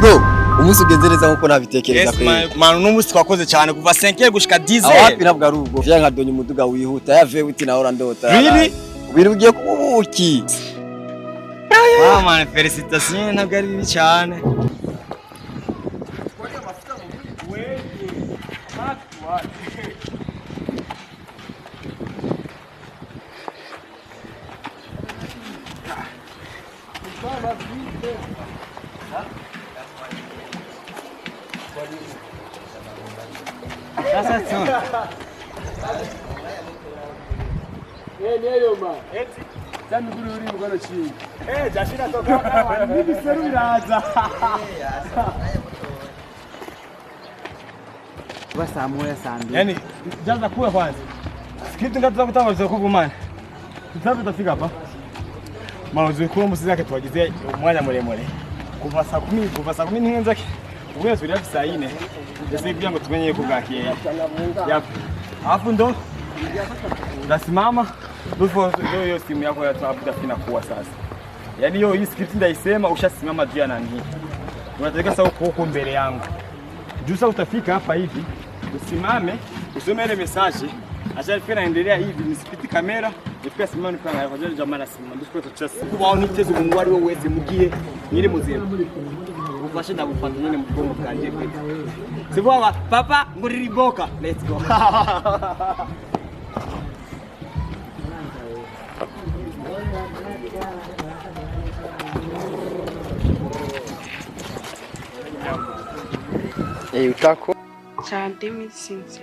Bro, umunsi ugenzereza nkuko nabitekereza pe. Yes man, n'umunsi twakoze cyane kuva 5h gushika 10h. Awapi nabwo ari ubwo. Vya nkadonye umuduga wihuta yave witi na orandota. Really? Ubiri ugiye kubuki. Ah man, félicitations nabwo ari bibi cyane. Niyo ma. Cyane kuri uri mugano chi. Jashira toka kawa nibi seru biraza. Basa moya sandi. Yani jaza kuwa kwanza. Sikitu ngatuza kutangaza kuvumana. Tutafika hapa. Mauzo kwa musizi yake twagize umwanya muremure. Kuva saa 10 n'inzake. Ubwo turi hafi saa 4. Ndetse kugira ngo tumenye ko bwakiye. Yapo. Hapo ndo ndasimama ndio hiyo simu yako ya tafuta fina kuwa sasa. Yaani hiyo hii script ndaisema ushasimama juu ya nani. Unataka sasa huko mbele yangu. Juu sasa utafika hapa hivi, usimame, usome ile message. Acha fina endelea hivi, nisipiti kamera, nifika simama nifanga kwa jana jamaa na simu. Ndio kwa chasi. Kuba niteze Mungu ari wowe wese mugiye nyiri muzima. Ufashe ndagufata nyine mugongo kanje kwete. Sibwa papa nguririboka. Let's go. Eh utako cyane misinzi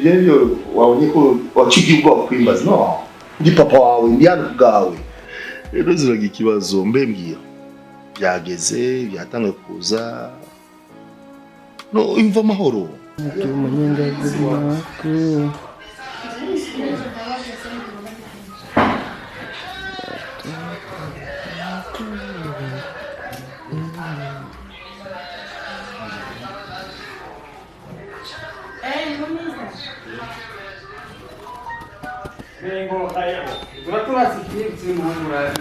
Yenyo waonye ko waciki ubwo kwimbaza no ndi papa wawe ndi hano bwawe rero ziraga ikibazo mbembwiye byageze byatangiye kuza no imva amahoro Vengo ayo. Guratura sikirtsi muhura.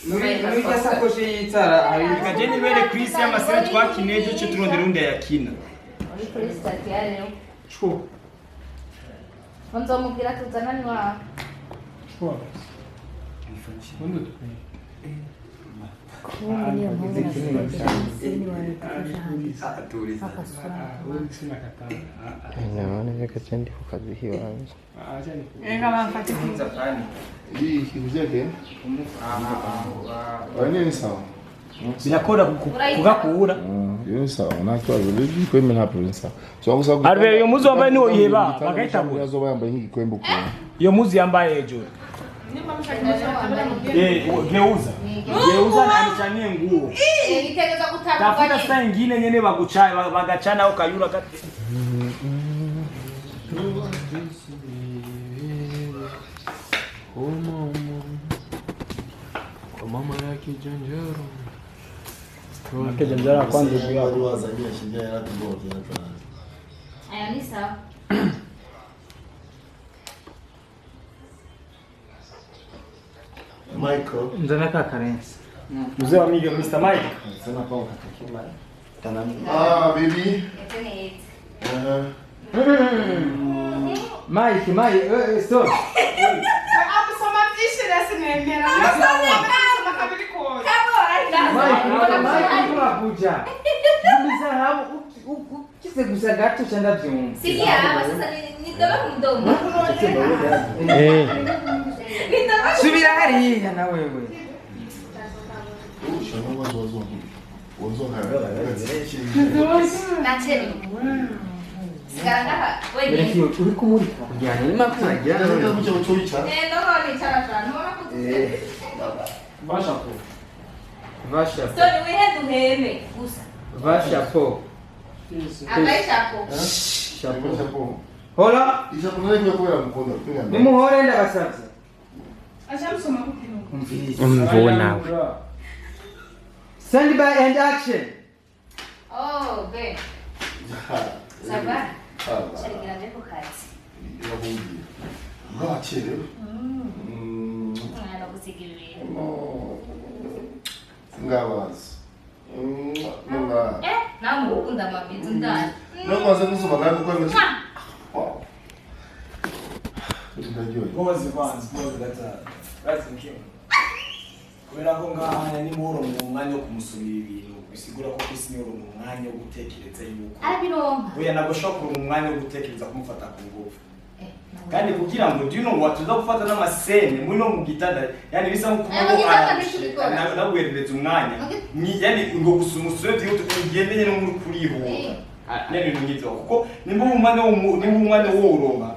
Muri sakoshi y'itara hari kageni bere Chris y'amasere twakineje cyo turondera undi yakina. Muri Chris tatiyare no. Chwo. Onzo mukira tuzana ni wa. Chwo. Mundu. naone veka chendi kwa kazi hiyo anza. Enga bamfate Kunza pani. hii kizeke wani sawa Binakora kugakuura. Yo sawa nakwa bibi kweme na prinsa so gusa Arbe yo muzi wambaye niwo yeba bagaita bwo yazo bayambaye nkiki kwembe ko yo muzi yambaye ejo geuza na amechanie nguo Nitengeza kutaka tafuta saa nyingine nyene bagachana au kayura kati mama yake janjaro Mke janjara kwanza juu yako wazania shinja ya watu wote na tunaanza aya ni sawa. Michael Nzanaka Karensi. mzee wa Miguel Mr. Mike Sana kwa kakima. baby Etene Mike, stop. Hapo soma fishi rasinembera. Soma kabili ko. Mike kuja. Mbisa hapo ukise gusagato chanda byumva. Sikia sasa ni dola mdomo. Subira hariya na wewe. Nacheli. Sekarang ngaha, wewe. uri kumurika kujyana n'imakuru ajyana Ndio mje uchoicha. Ndogo nicara sana. Mbona kutuze? Vasha po. vasha So ni wewe duheme gusa. vasha po Abaisha hapo. shapo Chapo. hola Isha kuna nini kwa mkono? Kunya. nimuhore ndabasavye Ashamsoma kukinuka. umvona stand by and action Oh, be. Sawa. Ah. Sharingira ndeko kazi. Yabundi. Ngachele. Mwana kusikirira. Ngabazi. Nunga. Namu ukunda mabizu ndani. Nokwaze kusoma nayo kwa ngati. Wow. Ndajyo. Pause kwanza, pause that's okay. Kubera ko ngaha ni muhoro mu mwanya wo kumusubira ibintu bisigura ko kwisi ni mu mwanya wo gutekereza yuko Arabironka. oya nabwo shokuru mu mwanya wo gutekereza kumufata ku ngufu kandi kugira ngo ndino watuza gufata n'amasene muri no mu gitanda yani bisa nko kuba naguherereza umwanya ni yani ngo gusumusure byo tugendeye no muri kurihuka nene n'ingito kuko nimba umwana wo uronka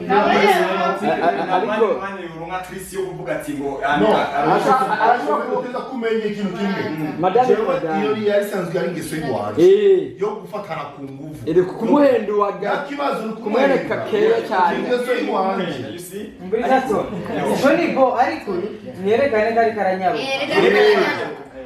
ariko umwana yoronka Chris yo kuvuga ati ngo arashobora kumenya ikintu kimwe madame iyo yari sanzwe ari ngeso y'waje yo gufatana ku nguvu iri kumuhenduwaga kibazo ni kumwereka kera cyane ngeso y'waje you see mbirizato sonibo ariko nerekane kari karanyabo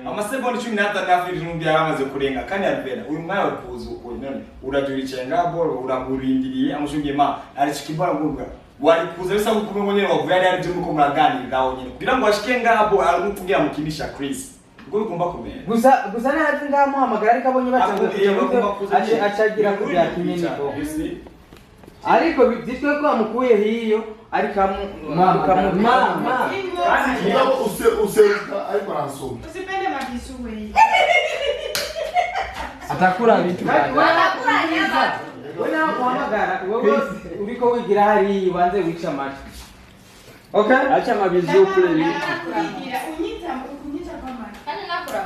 amasegonda 15 afite n'undi yaramaze kurenga kandi Alvella uyu mwanya wa kuza uko none urajurice ngaboro uragurindiriye amushungiye ma ari chikibara ngubwa wali kuza bisa kukumwe nyene wavuye ari byo muko muraganira aho nyene kugira ngo ashike ngabo arumukugira mukinisha Chris ubwo bigomba kumenya gusa nazi ngamuhamagara ariko abonye batangiye acagira kujya kinyenibo ariko bitwe ko amukuye hiyo ariko mama kandi useuka ariko aransoma Usipende mabizu wewe. atakura vitu wewe kuhamagara wewe uriko wigira hari wanze wica macho okay acha mabizu kule ni Unyita kama. Kana nakura.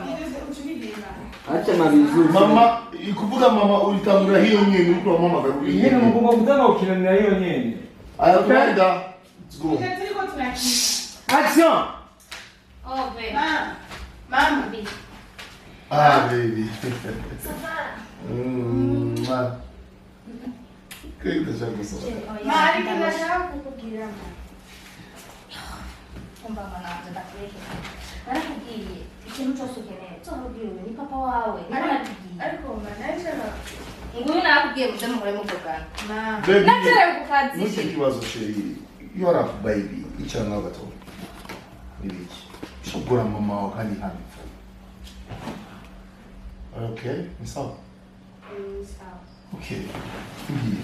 acha mabizu mama ikuvuga mama ulitangura hiyo nyene uko mama garuri nyene mugomba kutanga ukinanira hiyo nyene aya tunaenda let's go action Oh, be. Mama. Be. baby ma kaita changu sasa Mari kana shaka kukugira. Kumba mwana ndakureke. Narakubwiye ikintu cyose ukeneye. Tsohobwiwe ni papa wawe. Narakubwiye. Ariko manaje na. Nguyu nakubwiye muze muhore muvugana. Mama. baby Natere kukazi. nuke kibazo sheri you are a baby ichana gato nibiki shugura mama wa kandi hano okay ni sawa Sawa. okay ngiye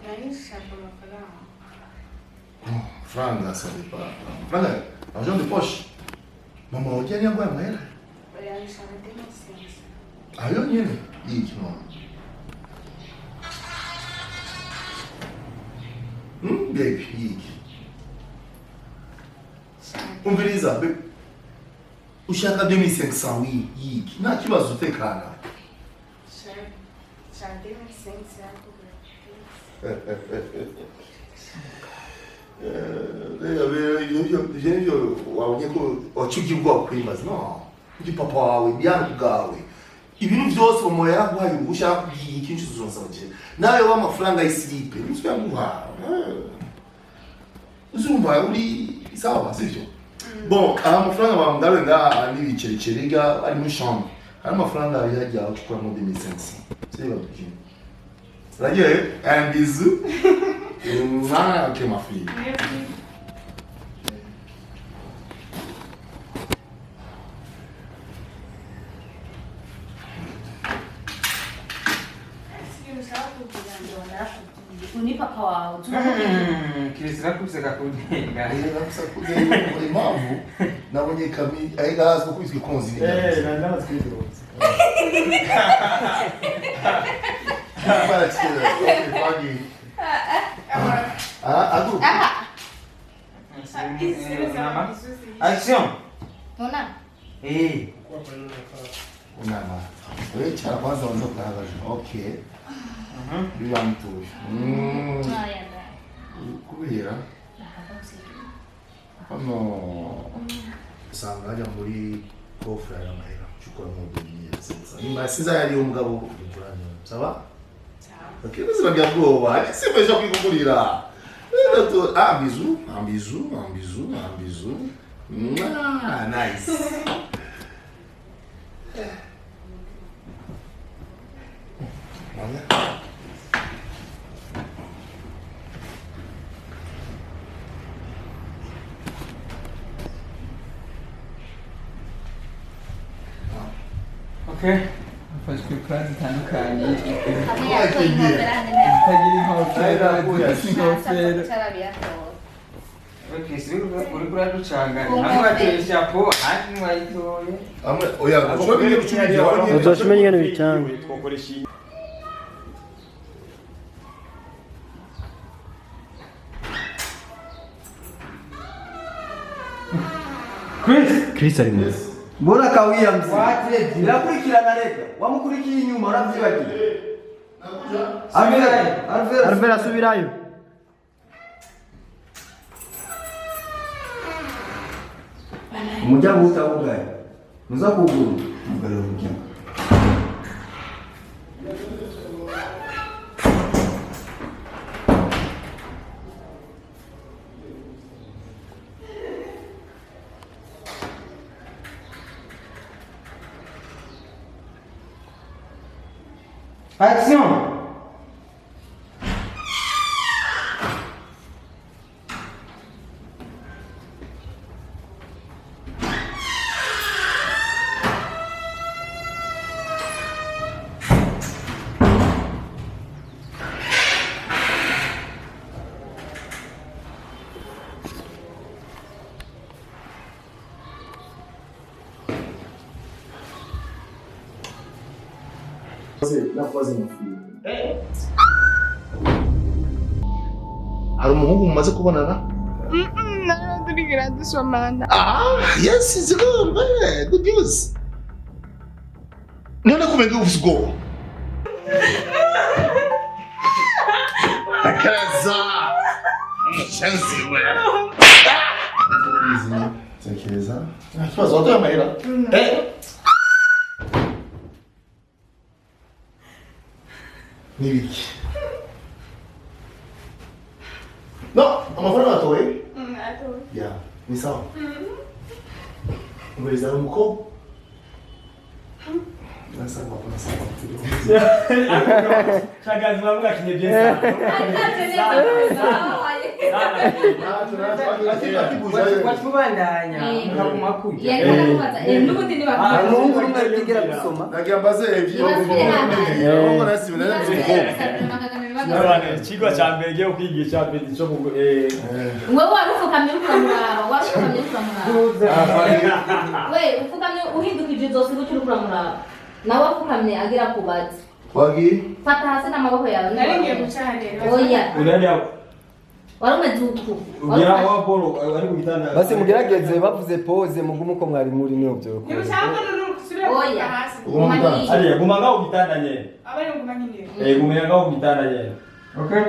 Naisha kwa mafaranga. franga ça n'est pas franga argent de poche mama ujani yangu amahera Naisha ndimo sense. ayo nyene iki no baby iki umviriza baby ushaka 2500 yiki nta kibazo utekana Ndimo sense yako. Ivyo wabonye ko wacugiye ubwoba kwimbaza no ndi papa wawe byana bwawe ibintu byose mama yaraguhaye ushaka kugiye ikintu uzonsaba je nawe w'amafaranga y'isilipe nitwe yaguha uzumva uri sawa sivyo bon amafaranga bamdawe nga n'ibiceri ga ari muri chambre hari amafaranga yajya ukura mu 2500 c'est pas bien Ragiye un bisou ok ma fille Uni papa wawe. Tunakubwiye. kirisira kuseka kunenga nakusa kuze muri mavu nabonye kami aiga haziko kwizwe konzi nanda twidro para tira okay pagi adu action Mona. eh Unama. Wewe cha kwanza unaweza kugaragaza. Okay. Bila mtu. Kubera. Hano usanga muri kofra ya mahera chukua mobilier sasa. Nimba siza yali umugabo kukuranya. Sawa? Okay, bizima bya bwoba. Simeje kwigurira. Bisous. Ah, nice. Okay. Faz que quase tá no caminho. Kami yako ingoberane na. Tagira inkofero, dufise inkofero. Cyarabiyato. Okay, siri uri kuraducanga. Hamwe atesha po, handi mwayitoye. Amwe oya, ushobora kucyumvira. Uzoshimenya ibintu bitanga. Twokoresha Chris ari mwiza. Mbona kawia mzee? Waje, irakurikirana rega. Wamukurikiye inyuma uravyibagiye. Alvella subirayo. Umuryango utabugaye. Muza kuguru. Mugare umuryango. Action! Nakubaza amafaranga. Hari umuhungu mumaze kubonana? Nara turigera dusomana. Yes, it's good, man. Good news. None kumenya ufise ubwoba. Akaza. Chance wewe. Easy. Tekereza. Kibazo watoya mahera. Nibiki. No, amafaranga atowe. Atowe. Yeah, ni sawa. Umeweza mko? Nasa kwa Shagazi wangu akinyejeza. Watubandanya nkaguma kuja. N'ubundi ni bakuru. Umuhungu umwe atigera gusoma. Nagiambaze ivyo. Ngo nasi bina Ikigo cya mbere giye kwigisha bindi cyo Wewe warufukamye uramuraba, warufukamye uramuraba. We ufukamye uhindukije zose gucyo uramuraba. Nawe afukamye agira kubaza. Wagi? Fata hasi n'amaboko yawe. Naringiye gucana. Oya. Urari aho. Warumeze uku. Ugira aho Paul ari ku gitanda. Basi mugerageze bavuze pause mugume uko mwari muri niyo byo. Nibushaka n'urusubira Oya. hasi. Ari gumanga ku gitanda nyene. Abari ngumanyine. Gumanga ku gitanda nyene. Okay?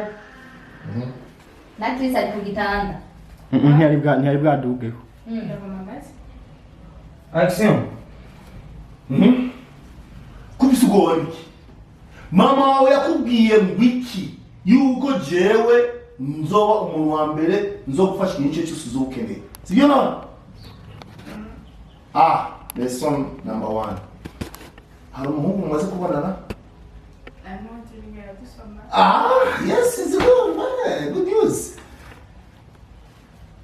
Na Chris ari ku gitanda. Ntiyari bwadugeho. Ndagomagaze. Action! Kubise ubwoba biki? Mama wawe yakubwiye ngwiki yuko jewe nzoba umuntu wa mbere nzogufasha igice cyose uzokeneye. Sibyo none? Lesson number 1. Hari umuhungu mumaze kubonana? Turigera dusomana. Yes, it's good, man. Good news.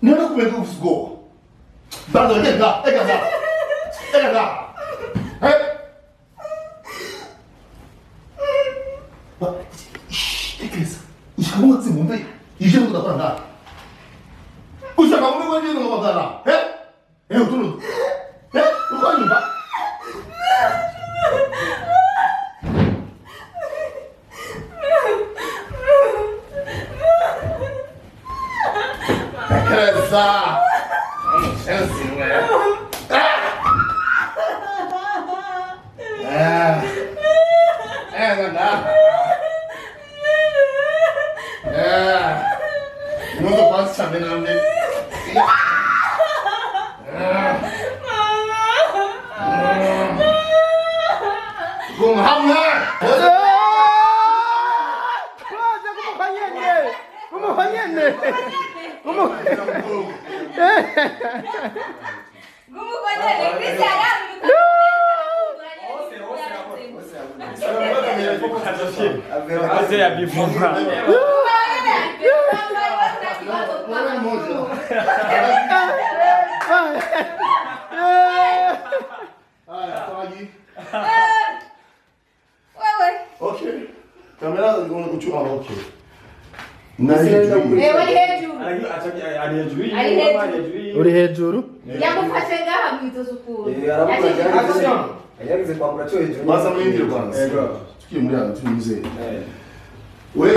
None kumenya ufise ubwoba. Bando ega. Hey. Tekereza. Ushaka umutsi mu mbe. Ije ndakora ngaho. Ushaka umwe wanje ngo bagara. Utuntu. Ukanyumva. Tekereza. Chance wewe. 이놈도 반스 참내 나는데. 그럼 함나. 오케이. 카메라 이거는 고추 오케이. uri hejuru yamufashe ngaha mwitosukuru yagize kwambura cyo hejuru 마사 메인들 관스. 특히 우리 안 틀리세. 왜?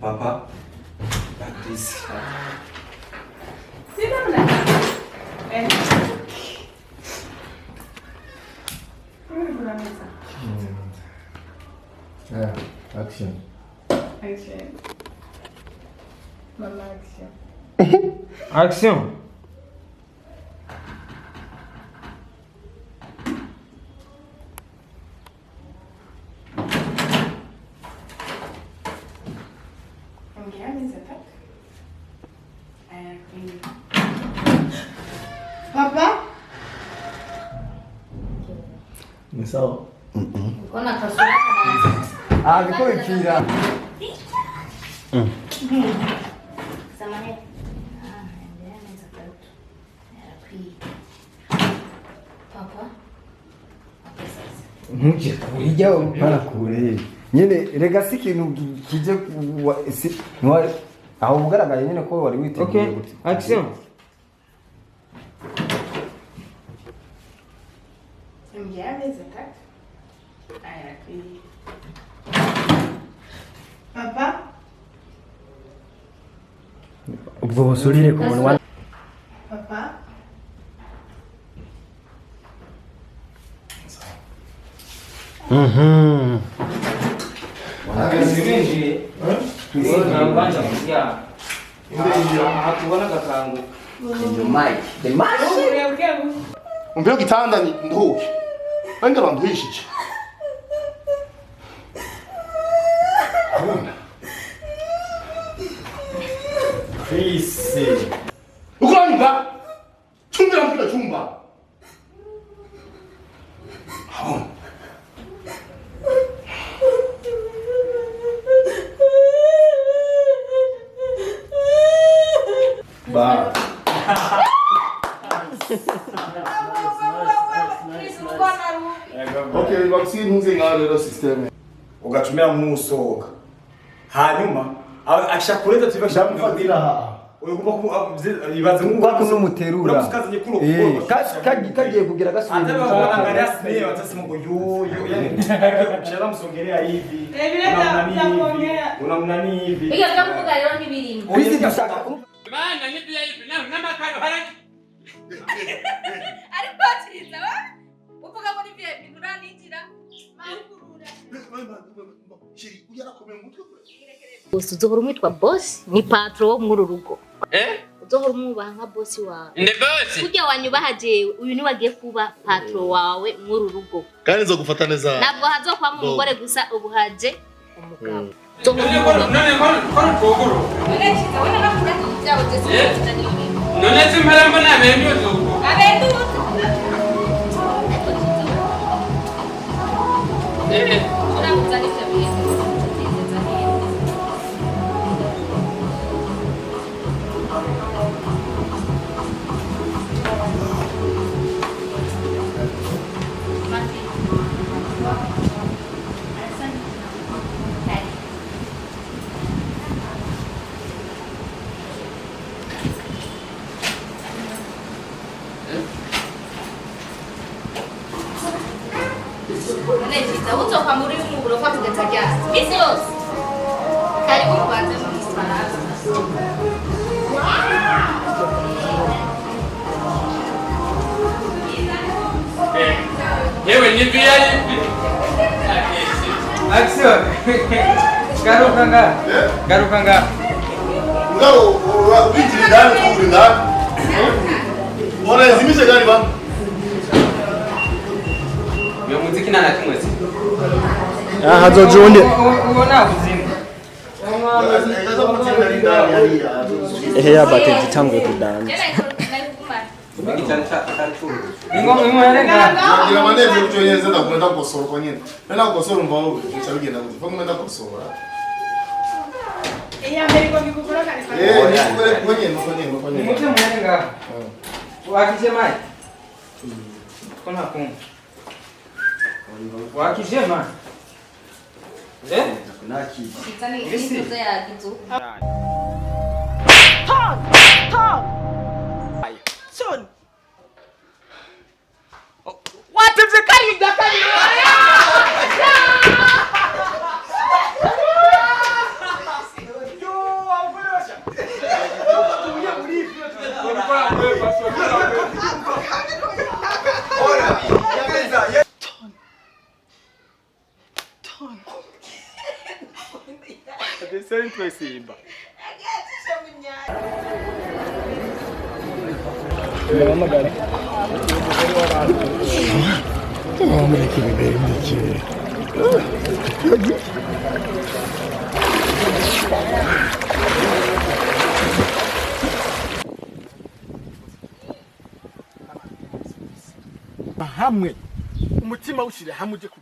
Papa, please. 액션. Mama action. Action. Ongea meza tak. Papa? 네 싸워. ah bikurikira ntuke kurya ukana kure nyine rega si ikintu kije aho ugaragaye nyine ko wari witeguye Okay. Action. Ongea meza tak. Papa? ubwo busurire ku munwa Papa? 벽 기타한다니 너. 뱅글 안 되시지. Ufise. 누구랍니까? 충분합니다, 충분. 봐. 오케이, 막신 동생 아래로 시스템에. Ugatumira musohoka. Hanyuma ashakureta tuba 샤프파디라. ibaze Kuba kumuterura. Uramusikazanye kuro. kagiye kugira gasubira Hata wanaangalia simu watasema ngo yo yani mcheza msongelea hivi. Unamna hivi. Biga vya kuvuga rero ntibirimo. Kwisi dushaka Mana nibyo yipi na makaro haraki. Ari kwatiriza wa? Uvuga ngo ni VIP nuranitira. shiri uyarakomeye umutwe kure. Boss uzohora umwitwa boss ni patron wo muri rugo. Uzohora umwubaha nka boss wawe. Nde boss. Kujya wanyubaha jewe uyu ni wagiye kuba patron wawe muri rugo. kandi nzo gufata neza. Ntabwo hazokwa mu mugore gusa ubuhaje umugabo. None simpala mbona abendu zuko. Abendu. Tunakutanisha vile. uzoka muri muburofa kugeza ryari misi yose karibu mubanze mumisfaraza yewe nivia Action. Garuka nga. Ngao ubitiri ndani kuri ndani. Wanazimisha gari bana. Yo muziki na kimwe si. hazojonde Ubona buzima. ehe yabate gitanguye kudanda Ngira maneze ucyonyeze ndakwenda gukosora kwa nyine. Nenda gukosora umvaho bica bigenda gute. Fanga nenda gukosora. Amerika bigukora kare kare. Kwa nyine. Muje mwenga. Wakije mai. Kona kumva. Wakije mai. naki Itani ituze ya kitu Son. What is the carry the carry? Sempre simba. Magari. Hamwe umutima ushire hamwe uje ku